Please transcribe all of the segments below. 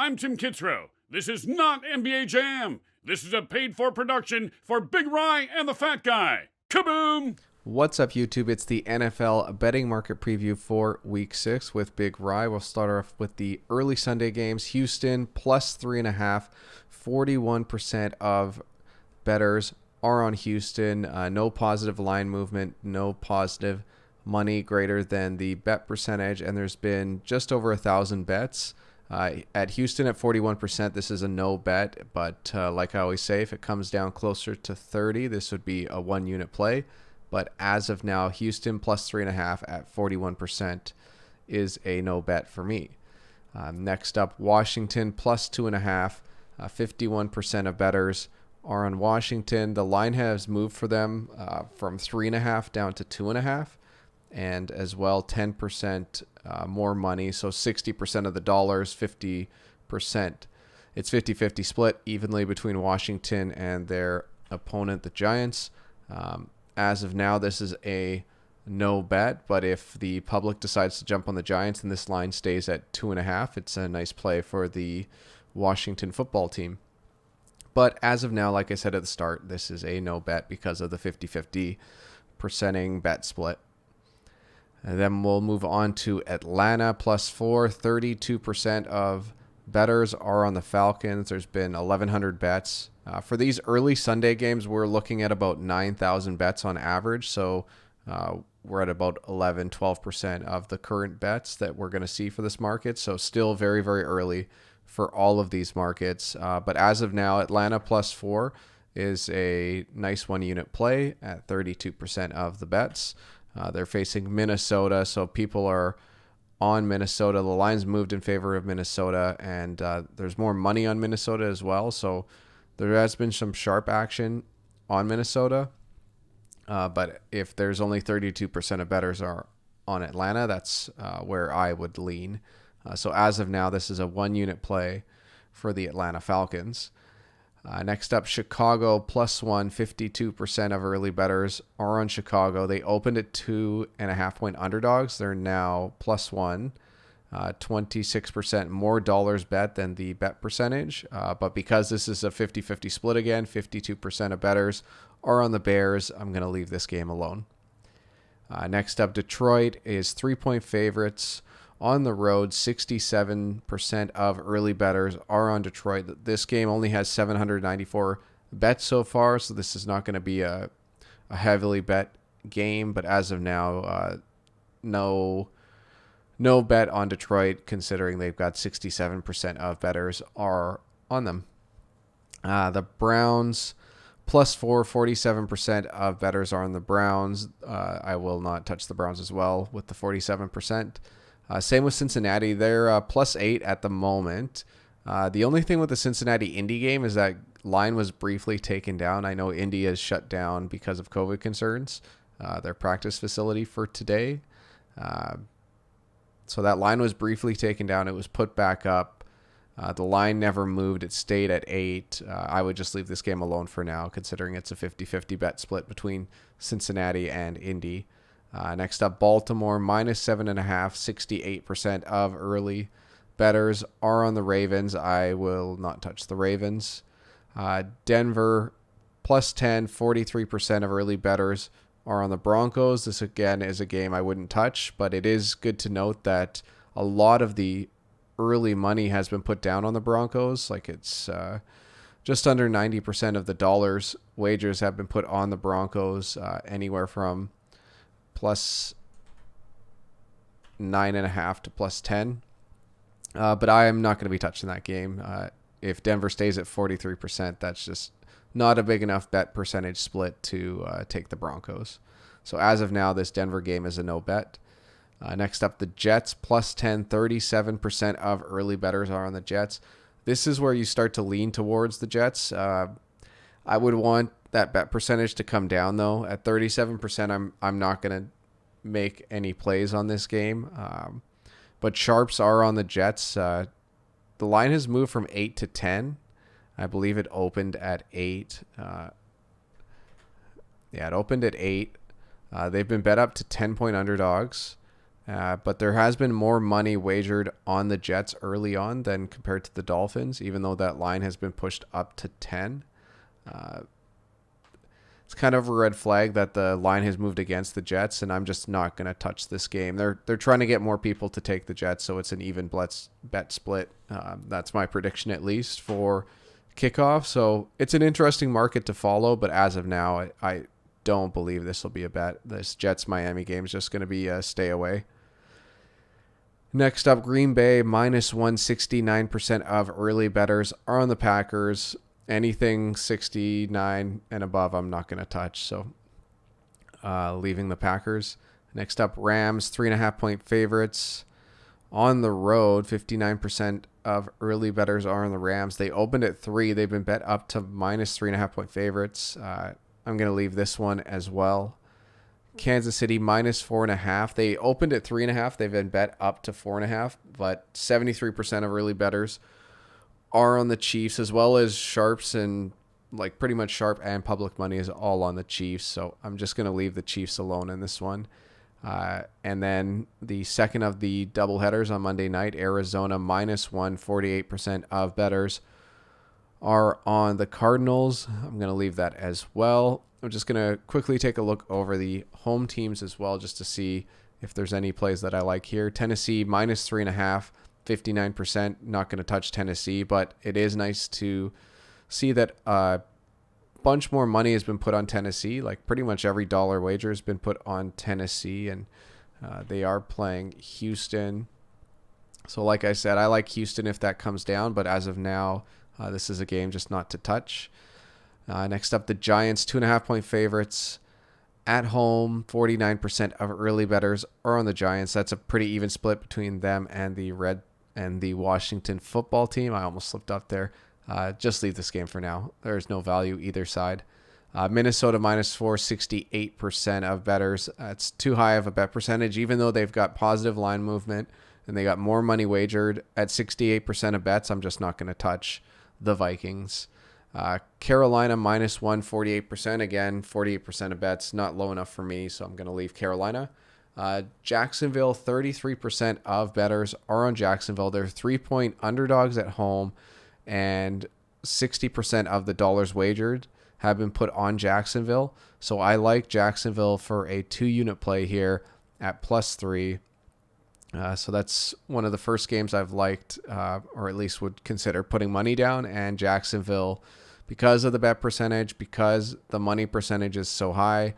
I'm Tim Kitzrow. This is not NBA Jam. This is a paid-for production for Big Rye and the Fat Guy. Kaboom! What's up, YouTube? It's the NFL betting market preview for Week 6 with Big Rye. We'll start off with the early Sunday games. Houston plus 3.5. 41% of bettors are on Houston. No positive line movement, no positive money greater than the bet percentage, and there's been just over 1,000 bets. At Houston at 41%, this is a no bet, but like I always say, if it comes down closer to 30, this would be a one-unit play. But as of now, Houston plus 3.5 at 41% is a no bet for me. Next up, Washington plus 2.5. 51% of bettors are on Washington. The line has moved for them from 3.5 down to 2.5. And as well, 10% more money. So 60% of the dollars, 50%. It's 50-50 split evenly between Washington and their opponent, the Giants. As of now, this is a no bet. But if the public decides to jump on the Giants and this line stays at 2.5, it's a nice play for the Washington football team. But as of now, like I said at the start, this is a no bet because of the 50-50 percenting bet split. And then we'll move on to Atlanta plus 4. 32% of bettors are on the Falcons. There's been 1,100 bets. For these early Sunday games, we're looking at about 9,000 bets on average. So we're at about 11-12% of the current bets that we're going to see for this market. So still very, very early for all of these markets. But as of now, Atlanta plus 4 is a nice one-unit play at 32% of the bets. They're facing Minnesota, so people are on Minnesota. The line's moved in favor of Minnesota, and there's more money on Minnesota as well. So there has been some sharp action on Minnesota. But if there's only 32% of bettors are on Atlanta, that's where I would lean. So as of now, this is a one-unit play for the Atlanta Falcons. Next up, Chicago plus 1. 52% of early bettors are on Chicago. They opened at 2.5-point underdogs. They're now plus 1. 26% more dollars bet than the bet percentage. But because this is a 50-50 split again, 52% of bettors are on the Bears. I'm going to leave this game alone. Next up, Detroit is 3-point favorites. On the road, 67% of early bettors are on Detroit. This game only has 794 bets so far, so this is not going to be a heavily bet game. But as of now, no bet on Detroit, considering they've got 67% of bettors are on them. The Browns plus 4, 47% of bettors are on the Browns. I will not touch the Browns as well with the 47%. Same with Cincinnati. They're plus 8 at the moment. The only thing with the Cincinnati Indy game is that line was briefly taken down. I know Indy is shut down because of COVID concerns, their practice facility for today. So that line was briefly taken down. It was put back up. The line never moved. It stayed at 8. I would just leave this game alone for now, considering it's a 50-50 bet split between Cincinnati and Indy. Next up, Baltimore, minus 7.5. 68% of early bettors are on the Ravens. I will not touch the Ravens. Denver, plus 10. 43% of early bettors are on the Broncos. This, again, is a game I wouldn't touch, but it is good to note that a lot of the early money has been put down on the Broncos. Like it's just under 90% of the dollars wagers have been put on the Broncos, anywhere from plus 9.5 to plus 10. But I am not going to be touching that game. If Denver stays at 43%, that's just not a big enough bet percentage split to take the Broncos. So as of now, this Denver game is a no bet. Next up, the Jets plus 10. 37% of early bettors are on the Jets. This is where you start to lean towards the Jets. I would want that bet percentage to come down, though. At 37%, I'm not going to make any plays on this game. But sharps are on the Jets. The line has moved from 8 to 10. I believe it opened at 8. It opened at 8. They've been bet up to 10-point underdogs. But there has been more money wagered on the Jets early on than compared to the Dolphins, even though that line has been pushed up to 10. It's kind of a red flag that the line has moved against the Jets, and I'm just not going to touch this game. They're trying to get more people to take the Jets, so it's an even bet split. That's my prediction, at least, for kickoff. So it's an interesting market to follow, but as of now, I don't believe this will be a bet. This Jets-Miami game is just going to be a stay away. Next up, Green Bay, minus 169% of early bettors are on the Packers. Anything 69 and above, I'm not going to touch. So leaving the Packers. Next up, Rams, 3.5-point favorites. On the road, 59% of early bettors are on the Rams. They opened at 3. They've been bet up to minus 3.5-point favorites. I'm going to leave this one as well. Kansas City, minus 4.5. They opened at 3.5. They've been bet up to 4.5. But 73% of early bettors are on the Chiefs, as well as sharps, and like pretty much sharp and public money is all on the Chiefs. So I'm just going to leave the Chiefs alone in this one. And then the second of the doubleheaders on Monday night, Arizona, minus 1, 48% of bettors are on the Cardinals. I'm going to leave that as well. I'm just going to quickly take a look over the home teams as well, just to see if there's any plays that I like here. Tennessee, minus 3.5. 59%, not going to touch Tennessee, but it is nice to see that a bunch more money has been put on Tennessee. Like pretty much every dollar wager has been put on Tennessee, and they are playing Houston. So like I said, I like Houston if that comes down, but as of now, this is a game just not to touch. Next up, the Giants, 2.5-point favorites. At home, 49% of early bettors are on the Giants. That's a pretty even split between them and the Washington football team. I almost slipped up there. Just leave this game for now. There's no value either side. Minnesota minus 4, 68% of bettors. It's too high of a bet percentage, even though they've got positive line movement and they got more money wagered. At 68% of bets, I'm just not going to touch the Vikings. Carolina minus 1, 48%. Again, 48% of bets, not low enough for me, so I'm going to leave Carolina. Jacksonville, 33% of bettors are on Jacksonville. They're 3-point underdogs at home, and 60% of the dollars wagered have been put on Jacksonville. So I like Jacksonville for a 2-unit play here at plus 3. So that's one of the first games I've liked, or at least would consider putting money down. And Jacksonville, because of the bet percentage, because the money percentage is so high,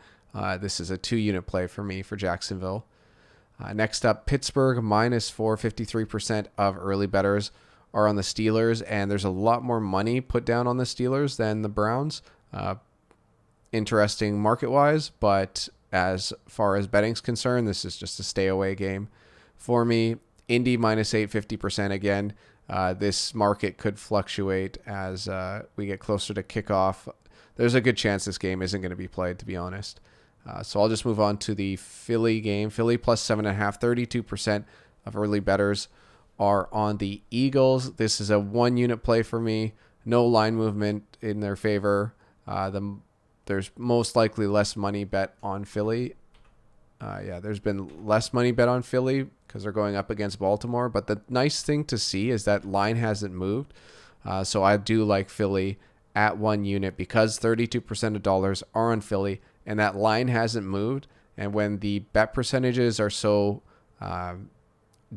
this is a 2-unit play for me for Jacksonville. Next up, Pittsburgh, minus 4, 53% of early bettors are on the Steelers, and there's a lot more money put down on the Steelers than the Browns. Interesting market-wise, but as far as betting's concerned, this is just a stay-away game for me. Indy, minus 8, 50% again. This market could fluctuate as we get closer to kickoff. There's a good chance this game isn't going to be played, to be honest. So I'll just move on to the Philly game. Philly plus 7.5, 32% of early bettors are on the Eagles. This is a 1-unit play for me. No line movement in their favor. There's most likely less money bet on Philly. There's been less money bet on Philly because they're going up against Baltimore. But the nice thing to see is that line hasn't moved. So I do like Philly at 1 unit because 32% of dollars are on Philly, and that line hasn't moved. And when the bet percentages are so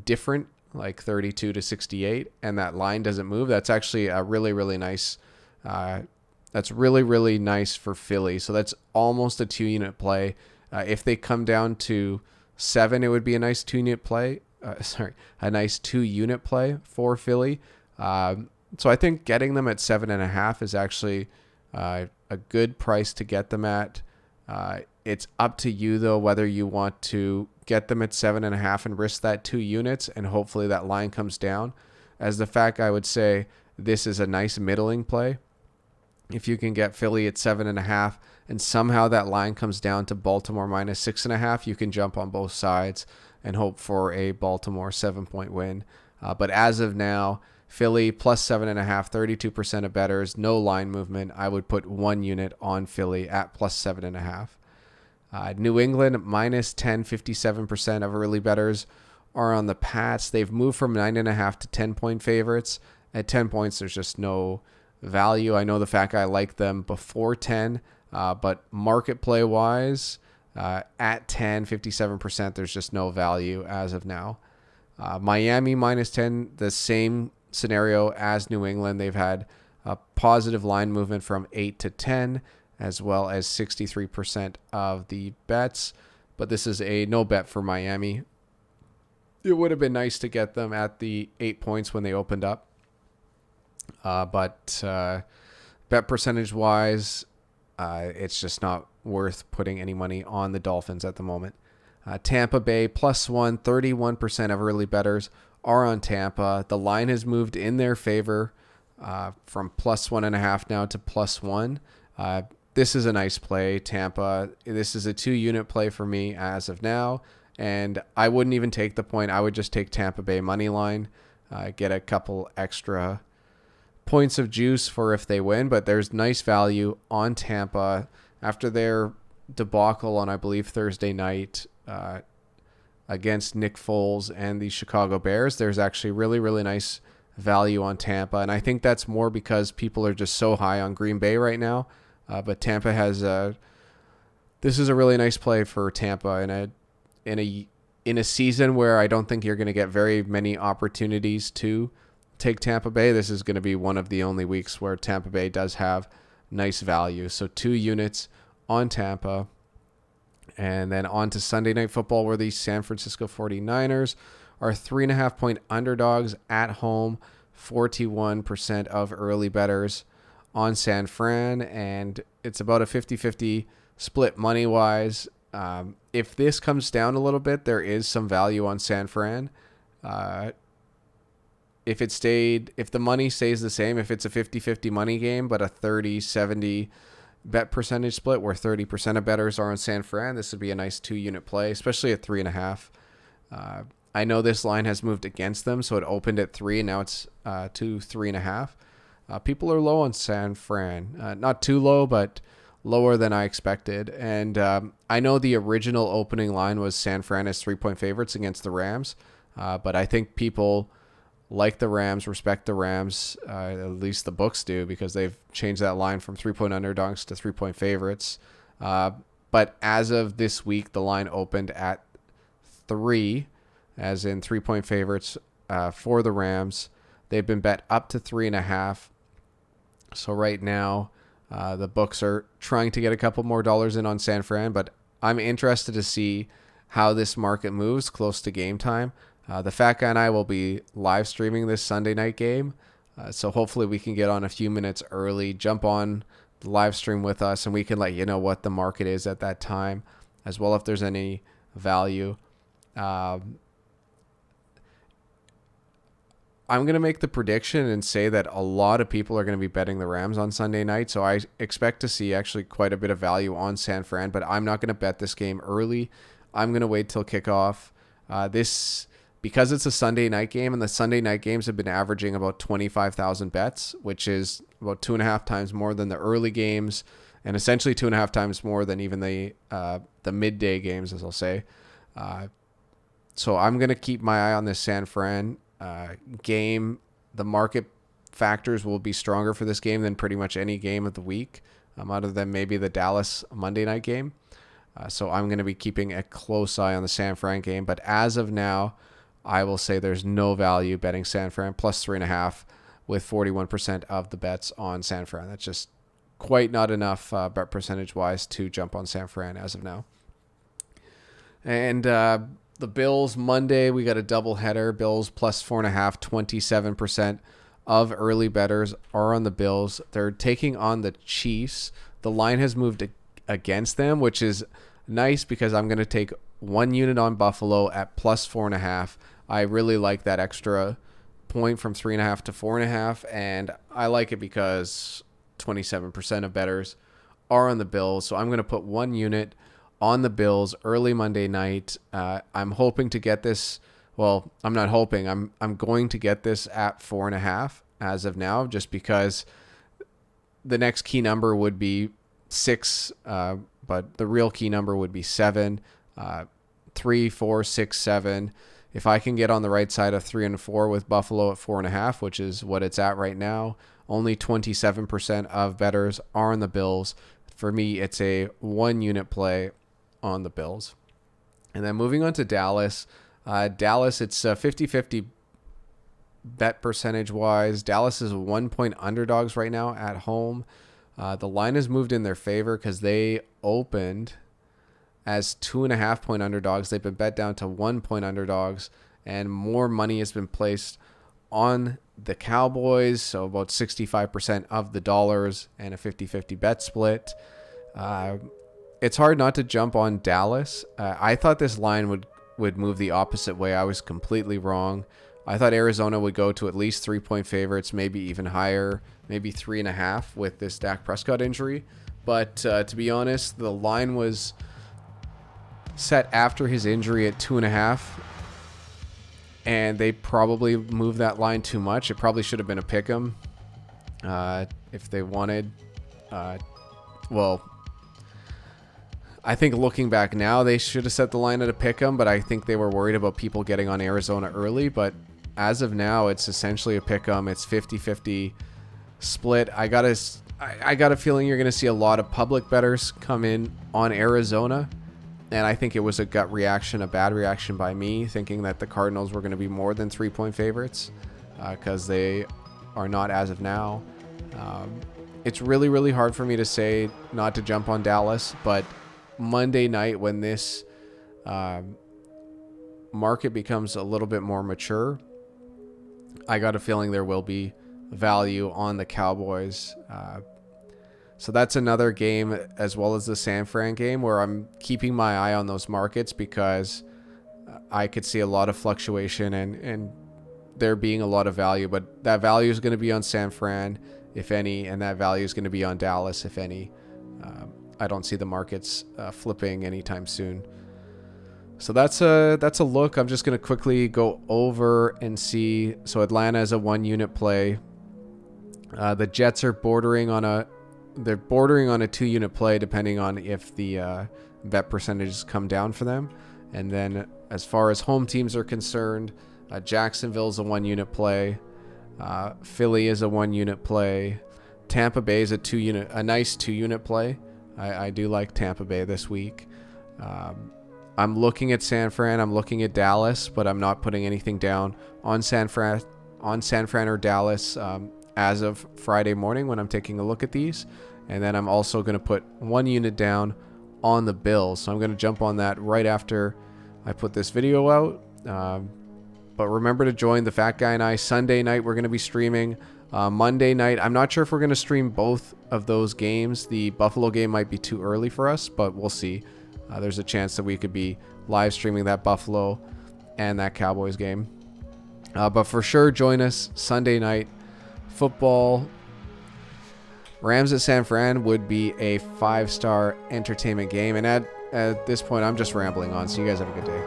different, like 32 to 68, and that line doesn't move, that's actually a really, really nice. That's really, really nice for Philly. So that's almost a 2-unit play. If they come down to 7, it would be a nice 2-unit play. A nice 2-unit play for Philly. So I think getting them at 7.5 is actually a good price to get them at. It's up to you, though, whether you want to get them at 7.5 and risk that 2 units, and hopefully that line comes down. As the fact, I would say this is a nice middling play. If you can get Philly at 7.5 and somehow that line comes down to Baltimore minus 6.5, you can jump on both sides and hope for a Baltimore 7-point win. But as of now, Philly plus 7.5, 32% of bettors, no line movement. I would put 1 unit on Philly at plus 7.5. New England minus 10, 57% of early bettors are on the Pats. They've moved from 9.5 to 10-point favorites. At 10 points, there's just no value. I know the Fat Guy liked them before 10, but market play wise, at 10, 57%, there's just no value as of now. Miami minus 10, the same scenario as New England. They've had a positive line movement from 8 to 10, as well as 63% of the bets. But this is a no bet for Miami. It would have been nice to get them at the 8 points when they opened up. But bet percentage wise, it's just not worth putting any money on the Dolphins at the moment. Tampa Bay +1, 31% of early bettors are on Tampa. The line has moved in their favor from +1.5 now to +1. This is a nice play, Tampa. This is a 2-unit play for me as of now, and I wouldn't even take the point. I would just take Tampa Bay money line, get a couple extra points of juice for if they win, but there's nice value on Tampa after their debacle on, I believe, Thursday night against Nick Foles and the Chicago Bears. There's actually really, really nice value on Tampa, and I think that's more because people are just so high on Green Bay right now. But Tampa has this is a really nice play for Tampa in a season where I don't think you're going to get very many opportunities to take Tampa Bay. This is going to be one of the only weeks where Tampa Bay does have nice value. So 2 units on Tampa. And then on to Sunday Night Football, where the San Francisco 49ers are 3.5-point underdogs at home. 41% of early bettors on San Fran, and it's about a 50-50 split money-wise. If this comes down a little bit, there is some value on San Fran. If the money stays the same, if it's a 50-50 money game, but a 30-70 bet percentage split where 30% of bettors are on San Fran, this would be a nice 2-unit play, especially at 3.5. I know this line has moved against them, so it opened at 3, and now it's to 3.5. People are low on San Fran. Not too low, but lower than I expected. And I know the original opening line was San Fran as 3-point favorites against the Rams, but I think people like the Rams, respect the Rams, at least the books do, because they've changed that line from 3-point underdogs to 3-point favorites. But as of this week, the line opened at 3, as in 3-point favorites for the Rams. They've been bet up to 3.5. So right now, the books are trying to get a couple more dollars in on San Fran, but I'm interested to see how this market moves close to game time. The Fat Guy and I will be live streaming this Sunday night game, so hopefully we can get on a few minutes early, jump on the live stream with us, and we can let you know what the market is at that time, as well if there's any value. I'm going to make the prediction and say that a lot of people are going to be betting the Rams on Sunday night, so I expect to see actually quite a bit of value on San Fran, but I'm not going to bet this game early. I'm going to wait till kickoff. Because it's a Sunday night game, and the Sunday night games have been averaging about 25,000 bets, which is about 2.5 times more than the early games, and essentially 2.5 times more than even the midday games, as I'll say. So I'm going to keep my eye on this San Fran game. The market factors will be stronger for this game than pretty much any game of the week, other than maybe the Dallas Monday night game. So I'm going to be keeping a close eye on the San Fran game. But as of now, I will say there's no value betting San Fran plus 3.5 with 41% of the bets on San Fran. That's just quite not enough bet percentage wise to jump on San Fran as of now. And the Bills Monday, we got a doubleheader. Bills plus 4.5, 27% of early bettors are on the Bills. They're taking on the Chiefs. The line has moved against them, which is nice because I'm going to take 1 unit on Buffalo at plus 4.5. I really like that extra point from 3.5 to 4.5, and I like it because 27% of bettors are on the Bills. So I'm going to put 1 unit on the Bills early Monday night. I'm hoping to get this. Well, I'm not hoping. I'm going to get this at 4.5 as of now, just because the next key number would be 6 but the real key number would be 7, 3, 4, 6, 7. If I can get on the right side of 3 and 4 with Buffalo at 4.5, which is what it's at right now, only 27% of bettors are on the Bills. For me, it's a 1-unit play on the Bills. And then moving on to Dallas. Dallas, it's 50-50 bet percentage-wise. Dallas is 1-point underdogs right now at home. The line has moved in their favor because they opened as 2.5-point underdogs. They've been bet down to 1-point underdogs, and more money has been placed on the Cowboys, so about 65% of the dollars and a 50-50 bet split. It's hard not to jump on Dallas. I thought this line would move the opposite way. I was completely wrong. I thought Arizona would go to at least 3-point favorites, maybe even higher, maybe 3.5 with this Dak Prescott injury. But to be honest, the line was set after his injury at 2.5, and they probably moved that line too much. It probably should have been a pick'em if they wanted. I think looking back now, they should have set the line at a pick'em, but I think they were worried about people getting on Arizona early. But as of now, it's essentially a pick'em. It's 50-50 split. I got a feeling you're going to see a lot of public bettors come in on Arizona. And I think it was a gut reaction, a bad reaction by me, thinking that the Cardinals were going to be more than 3-point favorites because they are not as of now. It's really, really hard for me to say not to jump on Dallas, but Monday night when this market becomes a little bit more mature, I got a feeling there will be value on the Cowboys. So that's another game, as well as the San Fran game, where I'm keeping my eye on those markets because I could see a lot of fluctuation and there being a lot of value. But that value is going to be on San Fran, if any, and that value is going to be on Dallas, if any. I don't see the markets flipping anytime soon. So that's a look. I'm just going to quickly go over and see. So Atlanta is a 1-unit play. The Jets are bordering on a 2-unit play, depending on if the bet percentages come down for them. And then as far as home teams are concerned, Jacksonville is a 1-unit play. Philly is a 1-unit play. Tampa Bay is a nice 2-unit play. I do like Tampa Bay this week. I'm looking at San Fran. I'm looking at Dallas, but I'm not putting anything down on San Fran or Dallas as of Friday morning when I'm taking a look at these. And then I'm also going to put 1 unit down on the Bills. So I'm going to jump on that right after I put this video out. But remember to join the Fat Guy and I. Sunday night, we're going to be streaming. Monday night, I'm not sure if we're going to stream both of those games. The Buffalo game might be too early for us, but we'll see. There's a chance that we could be live streaming that Buffalo and that Cowboys game. But for sure, join us Sunday night. Football. Rams at San Fran would be a 5-star entertainment game. And at this point, I'm just rambling on. So you guys have a good day.